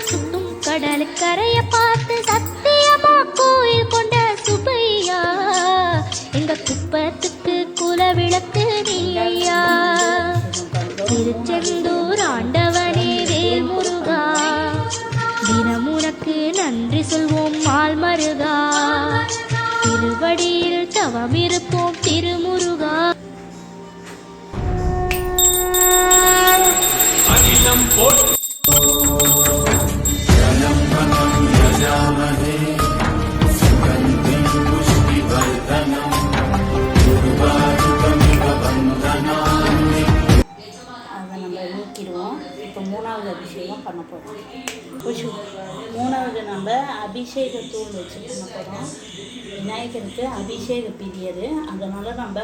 சுத்தும் கடலுக்கரைய பார்த்து சத்தியமா கோயில் கொண்ட சுப்பையா, எங்க குப்பத்துக்கு குலவிளக்கு நீ ஐயா. திருச்செந்தூர் ஆண்டவனே வேல் முருகா, தினம் உனக்கு நன்றி சொல்வோம் மால் மருகா. திருவடியில் தவம் இருப்போம் திருமுருகா. இப்போ மூணாவது அபிஷேகம் பண்ண போகிறோம். மூணாவது நம்ம அபிஷேக தூள் வச்சு பண்ண போகிறோம். விநாயகருக்கு அபிஷேக பிரியர், அதனால் நம்ம